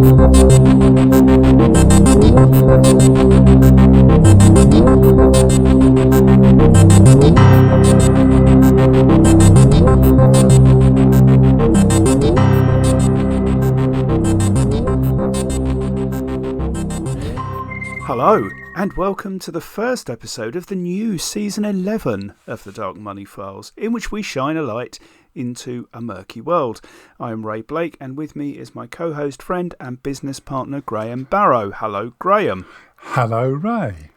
Hello, and welcome to the first episode of the new Season 11 of the Dark Money Files, in which we shine a light into a murky world. I am Ray Blake, and with me is my co-host, friend and business partner, Graham Barrow. Hello, Graham. Hello, Ray.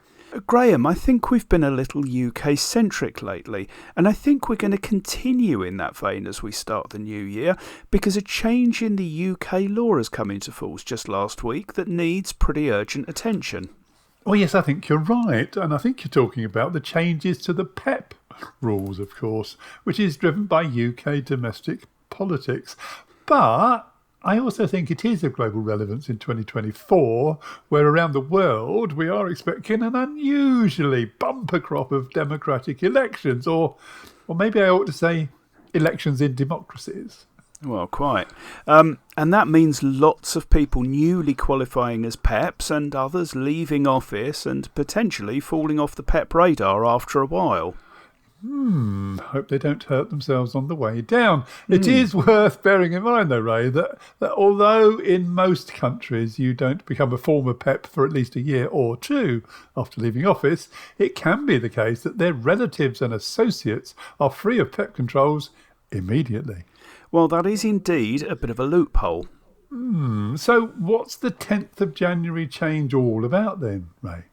Graham, I think we've been a little UK-centric lately, and I think we're going to continue in that vein as we start the new year, because a change in the UK law has come into force just last week that needs pretty urgent attention. Well, yes, I think you're right, and I think you're talking about the changes to the PEP rules, of course, which is driven by UK domestic politics. But I also think it is of global relevance in 2024, where around the world we are expecting an unusually bumper crop of democratic elections, or maybe I ought to say elections in democracies. Well, quite. And that means lots of people newly qualifying as PEPs and others leaving office and potentially falling off the PEP radar after a while. Hope they don't hurt themselves on the way down. It is worth bearing in mind, though, Ray, that although in most countries you don't become a former PEP for at least a year or two after leaving office, it can be the case that their relatives and associates are free of PEP controls immediately. Well, that is indeed a bit of a loophole. So what's the 10th of January change all about then, Ray?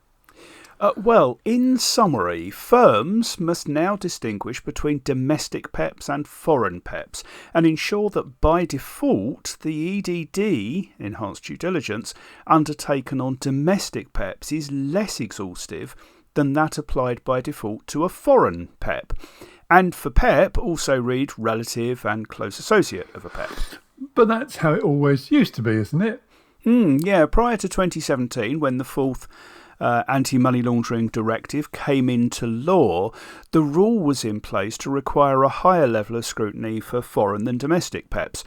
Well, in summary, firms must now distinguish between domestic PEPs and foreign PEPs and ensure that by default the EDD, enhanced due diligence, undertaken on domestic PEPs is less exhaustive than that applied by default to a foreign PEP. And for PEP, also read relative and close associate of a PEP. But that's how it always used to be, isn't it? Yeah, prior to 2017, when the fourth Anti-Money Laundering Directive came into law, the rule was in place to require a higher level of scrutiny for foreign than domestic PEPs.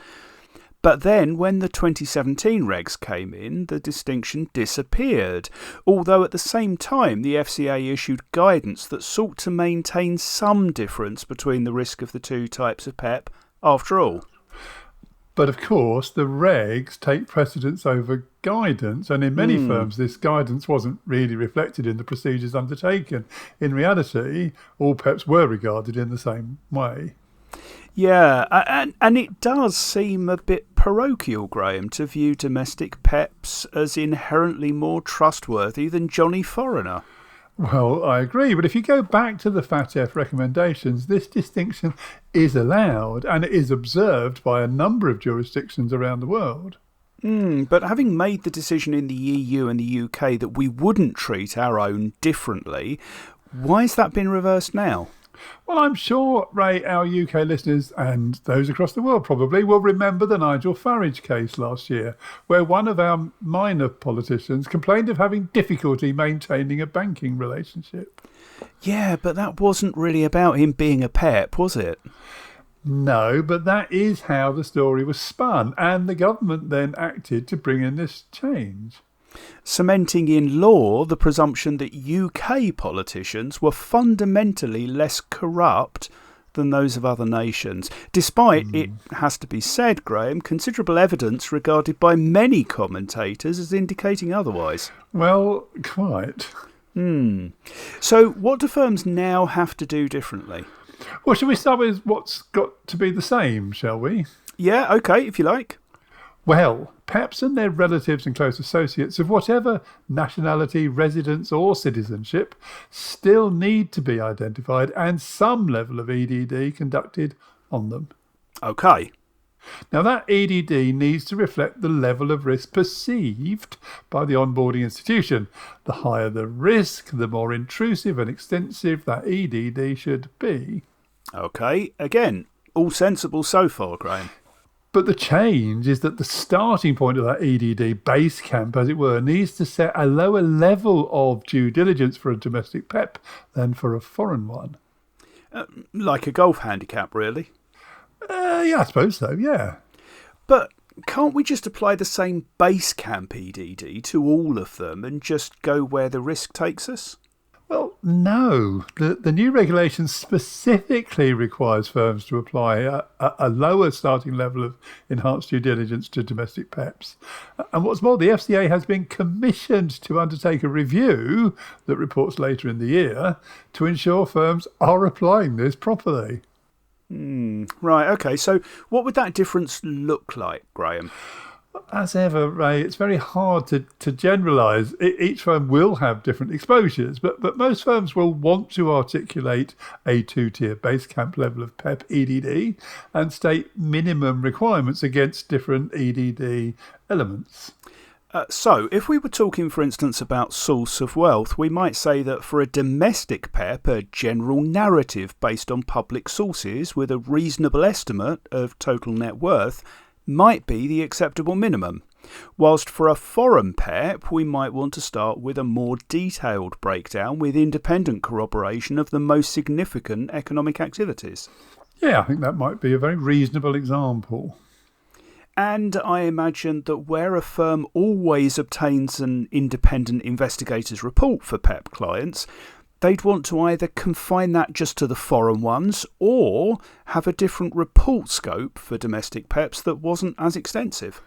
But then, when the 2017 regs came in, the distinction disappeared, although at the same time the FCA issued guidance that sought to maintain some difference between the risk of the two types of PEP after all. But of course, the regs take precedence over guidance, and in many firms this guidance wasn't really reflected in the procedures undertaken. In reality, all PEPs were regarded in the same way. Yeah, and it does seem a bit parochial, Graham, to view domestic PEPs as inherently more trustworthy than Johnny Foreigner. Well, I agree, but if you go back to the FATF recommendations, this distinction is allowed and it is observed by a number of jurisdictions around the world. But having made the decision in the EU and the UK that we wouldn't treat our own differently, why has that been reversed now? Well, I'm sure, Ray, our UK listeners and those across the world probably will remember the Nigel Farage case last year, where one of our minor politicians complained of having difficulty maintaining a banking relationship. Yeah, but that wasn't really about him being a PEP, was it? No, but that is how the story was spun, and the government then acted to bring in this change. Cementing in law the presumption that UK politicians were fundamentally less corrupt than those of other nations, despite, it has to be said, Graham, considerable evidence regarded by many commentators as indicating otherwise. Well, quite. So what do firms now have to do differently? Well, shall we start with what's got to be the same, shall we? Yeah, OK, if you like. Well, PEPs and their relatives and close associates of whatever nationality, residence or citizenship still need to be identified and some level of EDD conducted on them. OK. Now that EDD needs to reflect the level of risk perceived by the onboarding institution. The higher the risk, the more intrusive and extensive that EDD should be. OK, again, all sensible so far, Graham. But the change is that the starting point of that EDD base camp, as it were, needs to set a lower level of due diligence for a domestic PEP than for a foreign one. Like a golf handicap, really? Yeah, I suppose so, yeah. But can't we just apply the same base camp EDD to all of them and just go where the risk takes us? Well, no. The new regulation specifically requires firms to apply a lower starting level of enhanced due diligence to domestic PEPs. And what's more, the FCA has been commissioned to undertake a review that reports later in the year to ensure firms are applying this properly. Right, okay. So what would that difference look like, Graham? As ever, Ray, it's very hard to generalise. Each firm will have different exposures, but most firms will want to articulate a two-tier base camp level of PEP EDD and state minimum requirements against different EDD elements. So, if we were talking, for instance, about source of wealth, we might say that for a domestic PEP, a general narrative based on public sources with a reasonable estimate of total net worth might be the acceptable minimum, whilst for a foreign PEP we might want to start with a more detailed breakdown with independent corroboration of the most significant economic activities. Yeah, I think that might be a very reasonable example. And I imagine that where a firm always obtains an independent investigator's report for PEP clients, they'd want to either confine that just to the foreign ones or have a different report scope for domestic PEPs that wasn't as extensive.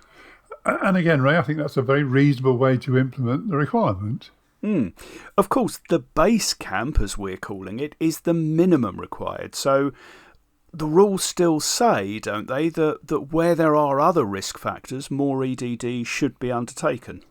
And again, Ray, I think that's a very reasonable way to implement the requirement. Of course, the base camp, as we're calling it, is the minimum required. So the rules still say, don't they, that where there are other risk factors, more EDD should be undertaken.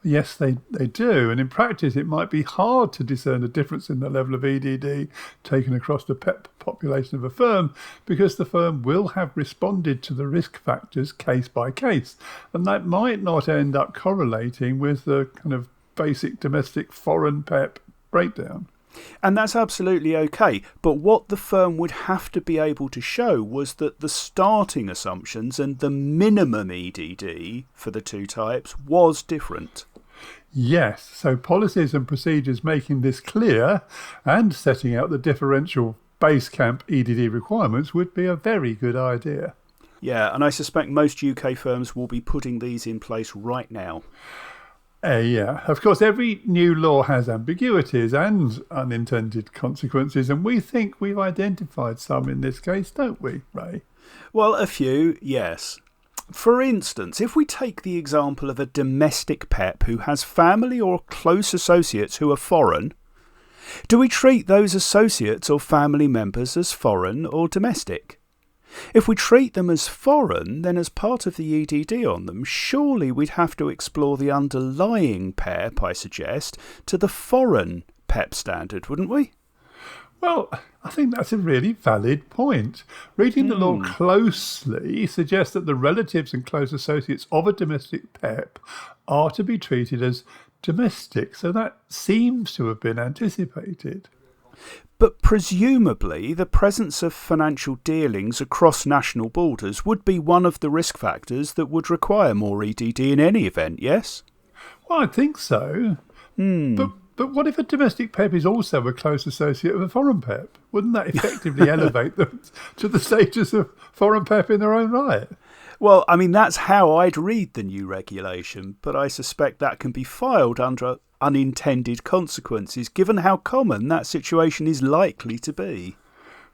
Yes, they do. And in practice, it might be hard to discern a difference in the level of EDD taken across the PEP population of a firm because the firm will have responded to the risk factors case by case. And that might not end up correlating with the kind of basic domestic foreign PEP breakdown. And that's absolutely okay. But what the firm would have to be able to show was that the starting assumptions and the minimum EDD for the two types was different. Yes, so policies and procedures making this clear and setting out the differential base camp EDD requirements would be a very good idea. Yeah, and I suspect most UK firms will be putting these in place right now. Yeah, of course, every new law has ambiguities and unintended consequences, and we think we've identified some in this case, don't we, Ray? Well, a few, yes. For instance, if we take the example of a domestic PEP who has family or close associates who are foreign, do we treat those associates or family members as foreign or domestic? If we treat them as foreign, then as part of the EDD on them, surely we'd have to explore the underlying PEP, I suggest, to the foreign PEP standard, wouldn't we? Well, I think that's a really valid point. Reading the law closely suggests that the relatives and close associates of a domestic PEP are to be treated as domestic, so that seems to have been anticipated. But presumably the presence of financial dealings across national borders would be one of the risk factors that would require more EDD in any event, yes? Well, I think so. But what if a domestic PEP is also a close associate of a foreign PEP? Wouldn't that effectively elevate them to the status of foreign PEP in their own right? Well, I mean, that's how I'd read the new regulation, but I suspect that can be filed under unintended consequences, given how common that situation is likely to be.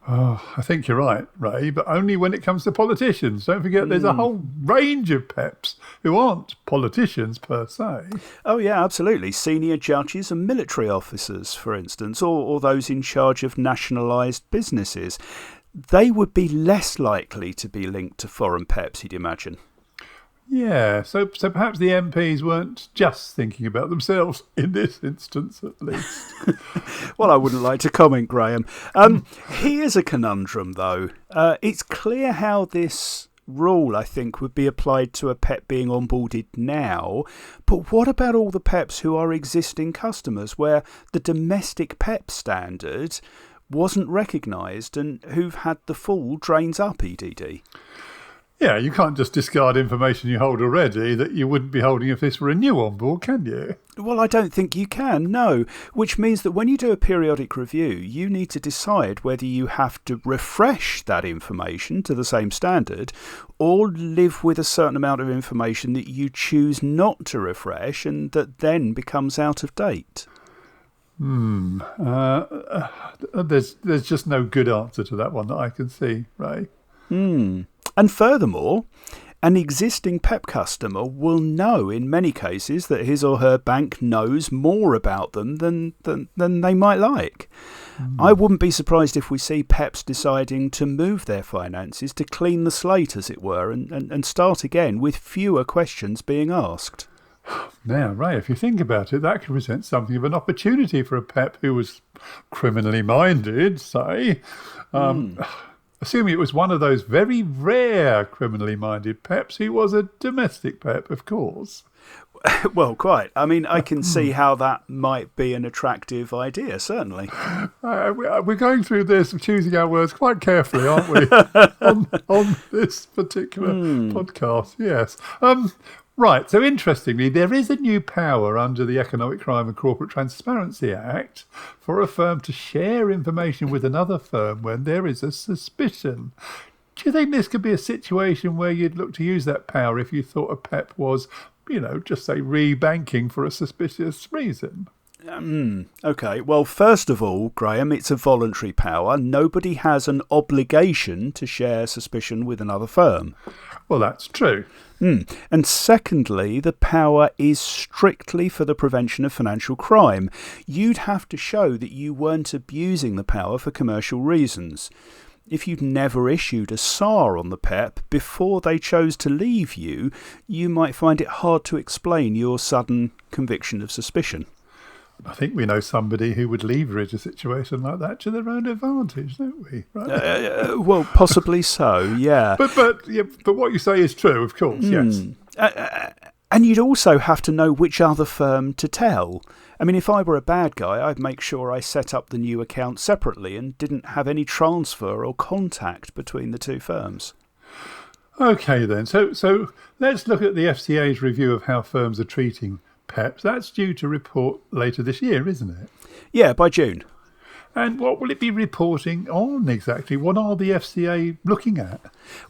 Oh, I think you're right, Ray, but only when it comes to politicians. Don't forget there's a whole range of PEPs who aren't politicians per se. Oh yeah, absolutely. Senior judges and military officers, for instance, or those in charge of nationalised businesses. They would be less likely to be linked to foreign PEPs, you'd imagine. Yeah, so perhaps the MPs weren't just thinking about themselves in this instance, at least. Well, I wouldn't like to comment, Graham. Here's a conundrum, though. It's clear how this rule, I think, would be applied to a PEP being onboarded now. But what about all the PEPs who are existing customers, where the domestic PEP standard wasn't recognised and who've had the full drains up EDD? Yeah, you can't just discard information you hold already that you wouldn't be holding if this were a new on board, can you? Well, I don't think you can, no. Which means that when you do a periodic review, you need to decide whether you have to refresh that information to the same standard or live with a certain amount of information that you choose not to refresh and that then becomes out of date. There's just no good answer to that one that I can see, Ray. And furthermore, an existing PEP customer will know in many cases that his or her bank knows more about them than they might like. I wouldn't be surprised if we see PEPs deciding to move their finances to clean the slate, as it were, and start again with fewer questions being asked. Now, Ray, if you think about it, that could present something of an opportunity for a PEP who was criminally minded, say. Assuming it was one of those very rare criminally minded PEPs who was a domestic PEP, of course. Well, quite. I mean, I can see how that might be an attractive idea, certainly. We're going through this, choosing our words quite carefully, aren't we, on this particular podcast? Yes. Right, so interestingly, there is a new power under the Economic Crime and Corporate Transparency Act for a firm to share information with another firm when there is a suspicion. Do you think this could be a situation where you'd look to use that power if you thought a PEP was, just say rebanking for a suspicious reason? OK, well, first of all, Graham, it's a voluntary power. Nobody has an obligation to share suspicion with another firm. Well, that's true. And secondly, the power is strictly for the prevention of financial crime. You'd have to show that you weren't abusing the power for commercial reasons. If you'd never issued a SAR on the PEP before they chose to leave you, you might find it hard to explain your sudden conviction of suspicion. I think we know somebody who would leverage a situation like that to their own advantage, don't we? Right? Well, possibly so, yeah. But what you say is true, of course, yes. And you'd also have to know which other firm to tell. I mean, if I were a bad guy, I'd make sure I set up the new account separately and didn't have any transfer or contact between the two firms. OK, then. So let's look at the FCA's review of how firms are treating PEPs. That's due to report later this year, isn't it? Yeah, by June. And what will it be reporting on exactly? What are the FCA looking at?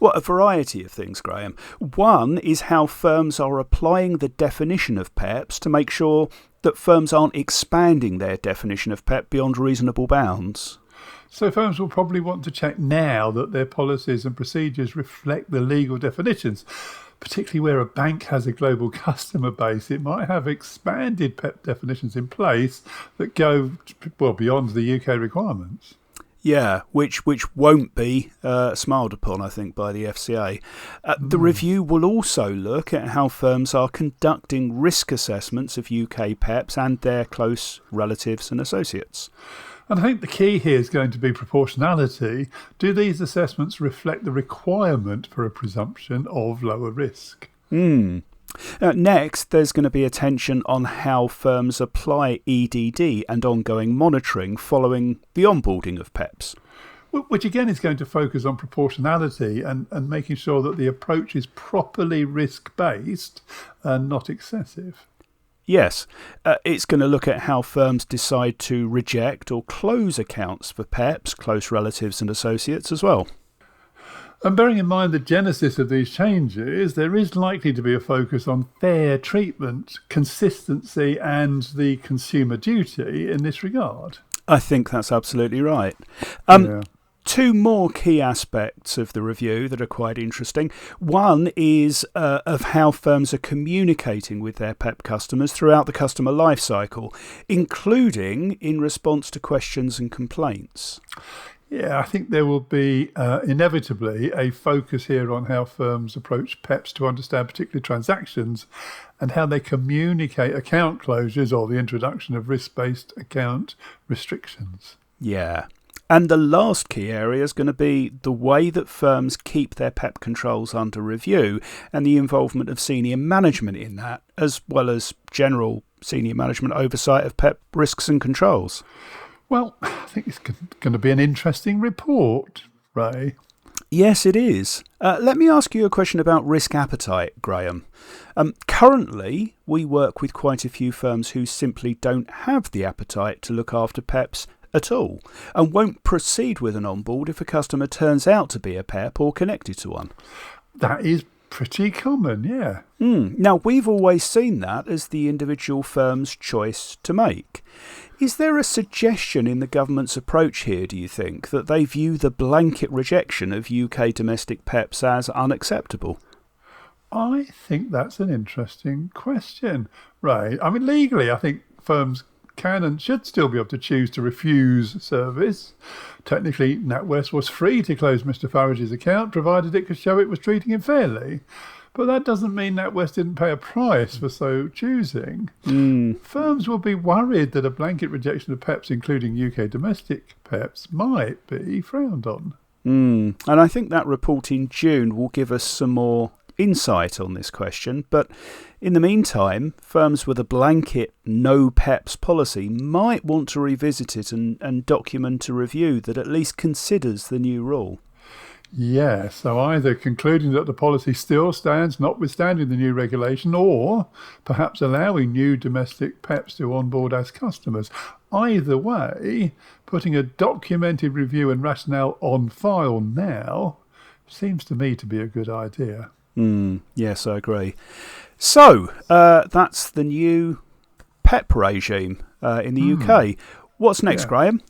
Well, a variety of things, Graham. One is how firms are applying the definition of PEPs to make sure that firms aren't expanding their definition of PEP beyond reasonable bounds. So firms will probably want to check now that their policies and procedures reflect the legal definitions. Particularly where a bank has a global customer base, it might have expanded PEP definitions in place that go beyond the UK requirements. Yeah, which won't be smiled upon, I think, by the FCA. The review will also look at how firms are conducting risk assessments of UK PEPs and their close relatives and associates. And I think the key here is going to be proportionality. Do these assessments reflect the requirement for a presumption of lower risk? Next, there's going to be attention on how firms apply EDD and ongoing monitoring following the onboarding of PEPs. Which again is going to focus on proportionality and making sure that the approach is properly risk-based and not excessive. Yes, it's going to look at how firms decide to reject or close accounts for PEPs, close relatives and associates as well. And bearing in mind the genesis of these changes, there is likely to be a focus on fair treatment, consistency and the consumer duty in this regard. I think that's absolutely right. Two more key aspects of the review that are quite interesting. One is of how firms are communicating with their PEP customers throughout the customer life cycle, including in response to questions and complaints. Yeah, I think there will be inevitably a focus here on how firms approach PEPs to understand particular transactions and how they communicate account closures or the introduction of risk-based account restrictions. Yeah. And the last key area is going to be the way that firms keep their PEP controls under review and the involvement of senior management in that, as well as general senior management oversight of PEP risks and controls. Well, I think it's going to be an interesting report, Ray. Yes, it is. Let me ask you a question about risk appetite, Graham. Currently, we work with quite a few firms who simply don't have the appetite to look after PEPs at all and won't proceed with an onboard if a customer turns out to be a PEP or connected to one. That is pretty common, yeah. Now, we've always seen that as the individual firm's choice to make. Is there a suggestion in the government's approach here, do you think, that they view the blanket rejection of UK domestic PEPs as unacceptable? I think that's an interesting question. Right. I mean, legally, I think firms can and should still be able to choose to refuse service. Technically, NatWest was free to close Mr. Farage's account, provided it could show it was treating him fairly. But that doesn't mean NatWest didn't pay a price for so choosing. Firms will be worried that a blanket rejection of PEPs, including UK domestic PEPs, might be frowned on. And I think that report in June will give us some more insight on this question. But in the meantime, firms with a blanket no PEPs policy might want to revisit it and document a review that at least considers the new rule. Yeah, so either concluding that the policy still stands notwithstanding the new regulation, or perhaps allowing new domestic PEPs to onboard as customers. Either way, putting a documented review and rationale on file now seems to me to be a good idea. Yes, I agree. So, that's the new PEP regime in the UK. What's next, Graham?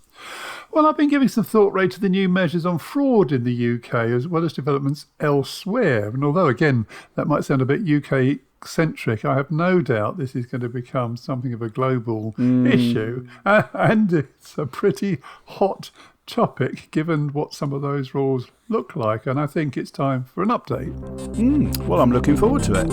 Well, I've been giving some thought, Ray, to the new measures on fraud in the UK, as well as developments elsewhere. And although, again, that might sound a bit UK-centric, I have no doubt this is going to become something of a global issue. And it's a pretty hot topic, given what some of those rules look like. And I think it's time for an update. Well, I'm looking forward to it.